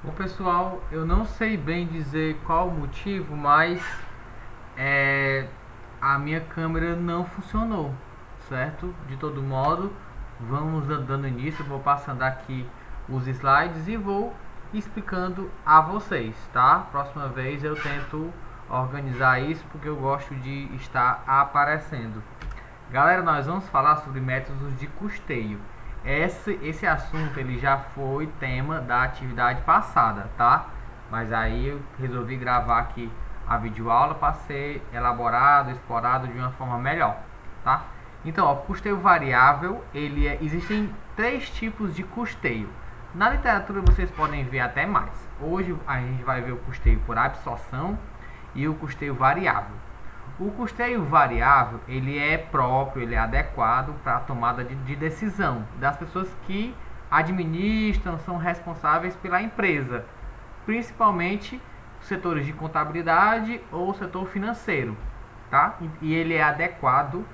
Bom, pessoal, eu não sei bem dizer qual o motivo, mas é, a minha câmera não funcionou, certo? De todo modo, vamos dando início. Eu vou passando aqui os slides e vou explicando a vocês, tá? Próxima vez eu tento organizar isso porque eu gosto de estar aparecendo. Galera, nós vamos falar sobre métodos de custeio. Esse assunto ele já foi tema da atividade passada, tá? Mas aí eu resolvi gravar aqui a videoaula para ser elaborado, explorado de uma forma melhor, tá? Então, ó, custeio variável, existem três tipos de custeio. Na literatura vocês podem ver até mais. Hoje a gente vai ver o custeio por absorção e o custeio variável. O custeio variável, ele é próprio, ele é adequado para a tomada de decisão das pessoas que administram, são responsáveis pela empresa, principalmente setores de contabilidade ou setor financeiro, tá? E ele é adequado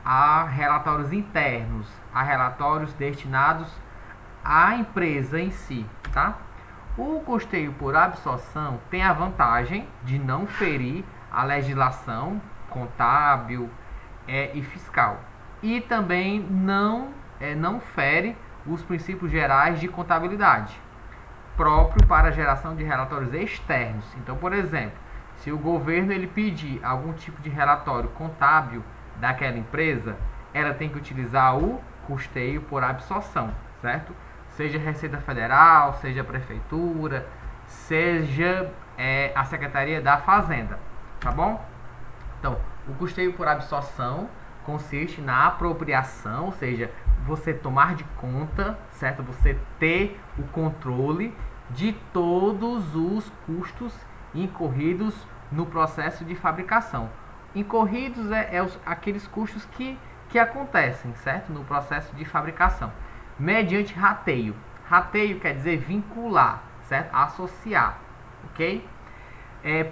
a relatórios internos, a relatórios destinados à empresa em si, tá? O custeio por absorção tem a vantagem de não ferir a legislação contábil e fiscal. E também não fere os princípios gerais de contabilidade, próprio para a geração de relatórios externos. Então, por exemplo, se o governo ele pedir algum tipo de relatório contábil daquela empresa, ela tem que utilizar o custeio por absorção, certo? Seja Receita Federal, seja a Prefeitura, seja a Secretaria da Fazenda, tá bom? Então, o custeio por absorção consiste na apropriação, ou seja, você tomar de conta, certo? Você ter o controle de todos os custos incorridos no processo de fabricação. Incorridos aqueles custos que acontecem, certo? No processo de fabricação, mediante rateio. Rateio quer dizer vincular, certo? Associar, ok?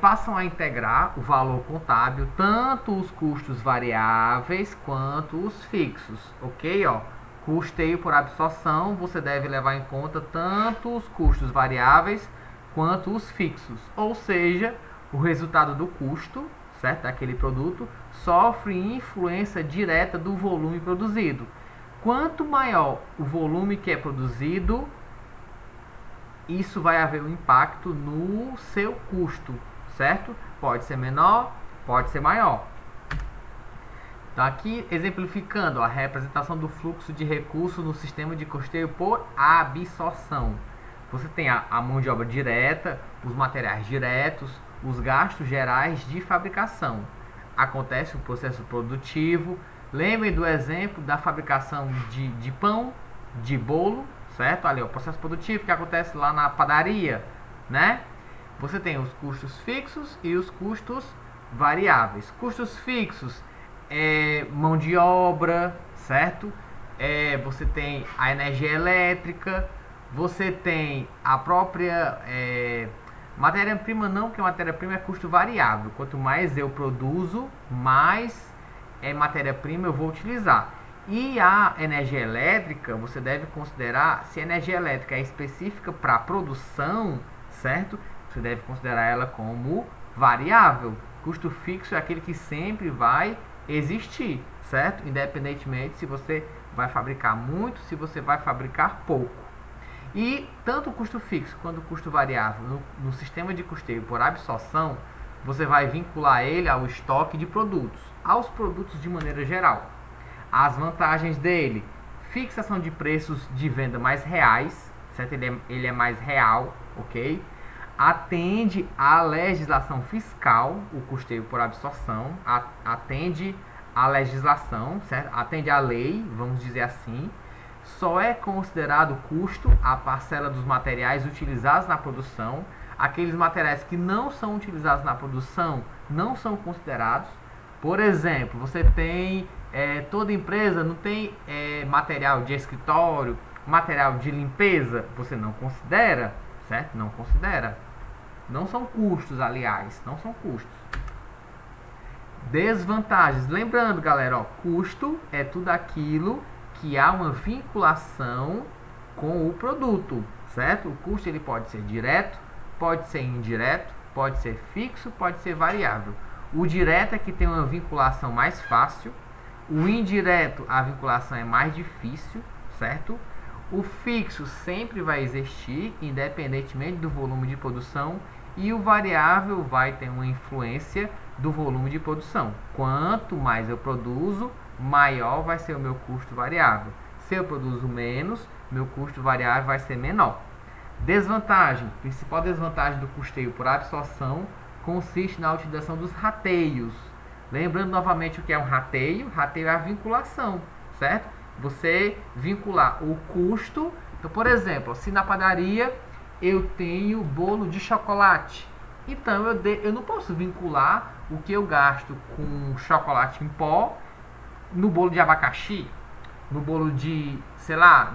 Passam a integrar o valor contábil, tanto os custos variáveis quanto os fixos, ok? Ó, custeio por absorção, você deve levar em conta tanto os custos variáveis quanto os fixos, ou seja, o resultado do custo, certo? Daquele produto, sofre influência direta do volume produzido. Quanto maior o volume que é produzido, isso vai haver um impacto no seu custo, certo? Pode ser menor, pode ser maior. Então, aqui exemplificando a representação do fluxo de recursos no sistema de custeio por absorção. Você tem a mão de obra direta, os materiais diretos, os gastos gerais de fabricação. Acontece o processo produtivo. Lembrem do exemplo da fabricação de pão, de bolo, certo? Ali é o processo produtivo que acontece lá na padaria, né? Você tem os custos fixos e os custos variáveis. Custos fixos é mão de obra, certo? Você tem a energia elétrica, você tem a própria matéria-prima, não, porque matéria-prima é custo variável. Quanto mais eu produzo, mais matéria-prima eu vou utilizar. E a energia elétrica, você deve considerar, se a energia elétrica é específica para a produção, certo? Você deve considerar ela como variável. Custo fixo é aquele que sempre vai existir, certo? Independentemente se você vai fabricar muito, se você vai fabricar pouco. E tanto o custo fixo quanto o custo variável no sistema de custeio por absorção, você vai vincular ele ao estoque de produtos, aos produtos de maneira geral. As vantagens dele: fixação de preços de venda mais reais, certo? Ele é mais real, ok? Atende à legislação fiscal, o custeio por absorção, atende à legislação, certo? Atende à lei, vamos dizer assim. Só é considerado custo a parcela dos materiais utilizados na produção. Aqueles materiais que não são utilizados na produção não são considerados. Por exemplo, você tem toda empresa não tem material de escritório, material de limpeza, você não considera, certo? Não considera. Não são custos, aliás, não são custos. Desvantagens. Lembrando, galera, ó, custo é tudo aquilo que há uma vinculação com o produto, certo? O custo ele pode ser direto, pode ser indireto, pode ser fixo, pode ser variável. O direto é que tem uma vinculação mais fácil, o indireto a vinculação é mais difícil, certo? O fixo sempre vai existir, independentemente do volume de produção, e o variável vai ter uma influência do volume de produção. Quanto mais eu produzo, maior vai ser o meu custo variável. Se eu produzo menos, meu custo variável vai ser menor. Desvantagem. Principal desvantagem do custeio por absorção consiste na utilização dos rateios. Lembrando novamente o que é um rateio. Rateio é a vinculação, certo? Você vincular o custo. Então, por exemplo, se na padaria eu tenho bolo de chocolate, então eu não posso vincular o que eu gasto com chocolate em pó no bolo de abacaxi, no bolo de, sei lá,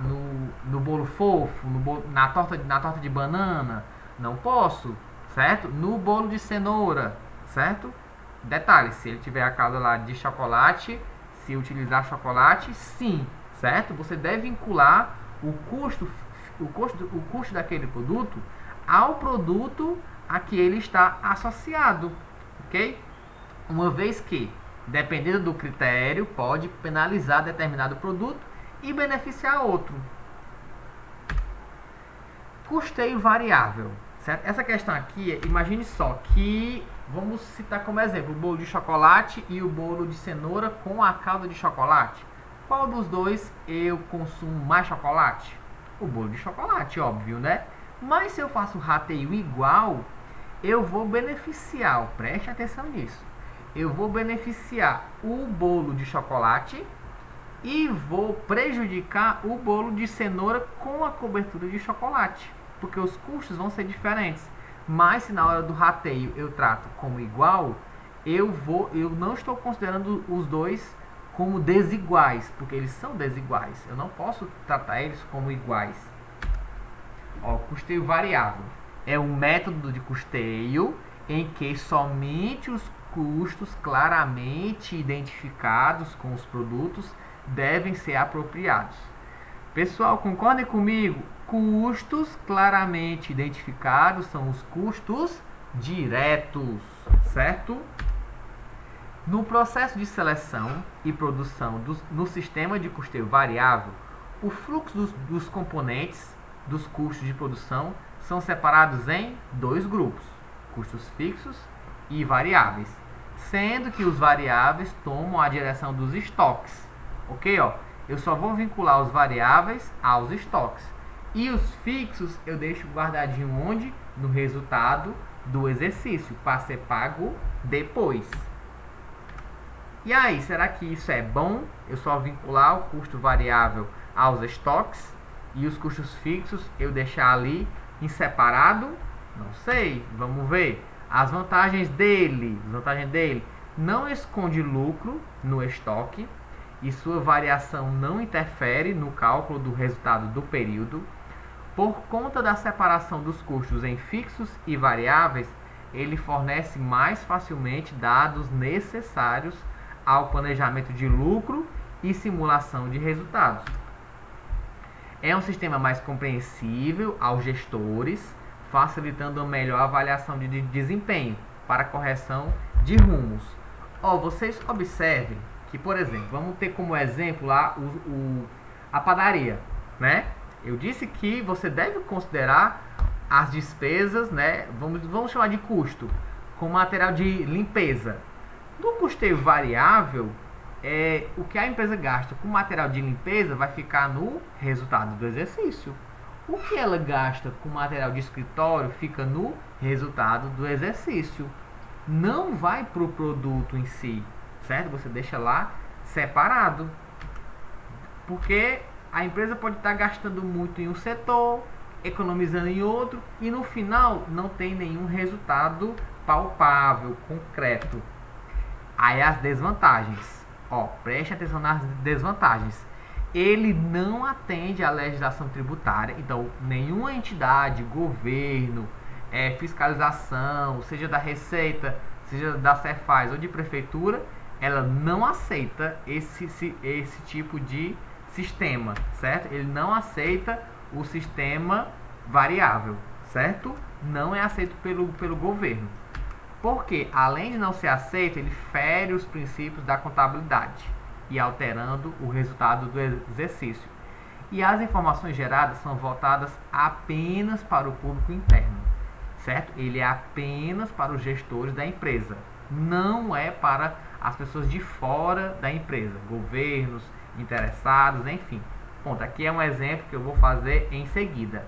no bolo fofo, na torta de banana. Não posso, certo? No bolo de cenoura, certo? Detalhe, se ele tiver a calda lá de chocolate, se utilizar chocolate, sim, certo? Você deve vincular o custo daquele produto ao produto a que ele está associado, ok? Uma vez que, dependendo do critério, pode penalizar determinado produto e beneficiar outro. Custeio variável, certo? Essa questão aqui, imagine só que, vamos citar como exemplo, o bolo de chocolate e o bolo de cenoura com a calda de chocolate. Qual dos dois eu consumo mais chocolate? O bolo de chocolate, óbvio, né? Mas se eu faço rateio igual, eu vou beneficiar, preste atenção nisso, eu vou beneficiar o bolo de chocolate e vou prejudicar o bolo de cenoura com a cobertura de chocolate, porque os custos vão ser diferentes. Mas se na hora do rateio eu trato como igual, eu não estou considerando os dois como desiguais, porque eles são desiguais. Eu não posso tratar eles como iguais. Ó, custeio variável é um método de custeio em que somente os custos claramente identificados com os produtos devem ser apropriados. Pessoal, concordem comigo? Custos claramente identificados são os custos diretos, certo? No processo de seleção e produção no sistema de custeio variável, o fluxo dos componentes dos custos de produção são separados em dois grupos, custos fixos e variáveis, sendo que os variáveis tomam a direção dos estoques. Ok? Ó, eu só vou vincular os variáveis aos estoques. E os fixos eu deixo guardadinho onde? No resultado do exercício, para ser pago depois. E aí, será que isso é bom? Eu só vincular o custo variável aos estoques e os custos fixos eu deixar ali em separado? Não sei, vamos ver. As vantagens dele, não esconde lucro no estoque e sua variação não interfere no cálculo do resultado do período. Por conta da separação dos custos em fixos e variáveis, ele fornece mais facilmente dados necessários ao planejamento de lucro e simulação de resultados. É um sistema mais compreensível aos gestores, facilitando uma melhor avaliação de desempenho para correção de rumos. Vocês observem que, por exemplo, vamos ter como exemplo lá a padaria, né? Eu disse que você deve considerar as despesas, né? Vamos chamar de custo, com material de limpeza. No custeio variável, o que a empresa gasta com material de limpeza vai ficar no resultado do exercício. O que ela gasta com material de escritório fica no resultado do exercício. Não vai para o produto em si, certo? Você deixa lá separado. Porque a empresa pode estar gastando muito em um setor, economizando em outro, e no final não tem nenhum resultado palpável, concreto. Aí as desvantagens. Preste atenção nas desvantagens. Ele não atende à legislação tributária, então nenhuma entidade, governo, fiscalização, seja da Receita, seja da Cefaz ou de Prefeitura, ela não aceita esse tipo de sistema, certo? Ele não aceita o sistema variável, certo? Não é aceito pelo governo. Porque, além de não ser aceito, ele fere os princípios da contabilidade e alterando o resultado do exercício. E as informações geradas são voltadas apenas para o público interno, certo? Ele é apenas para os gestores da empresa, não é para as pessoas de fora da empresa, governos, interessados, enfim. Ponto. Aqui é um exemplo que eu vou fazer em seguida.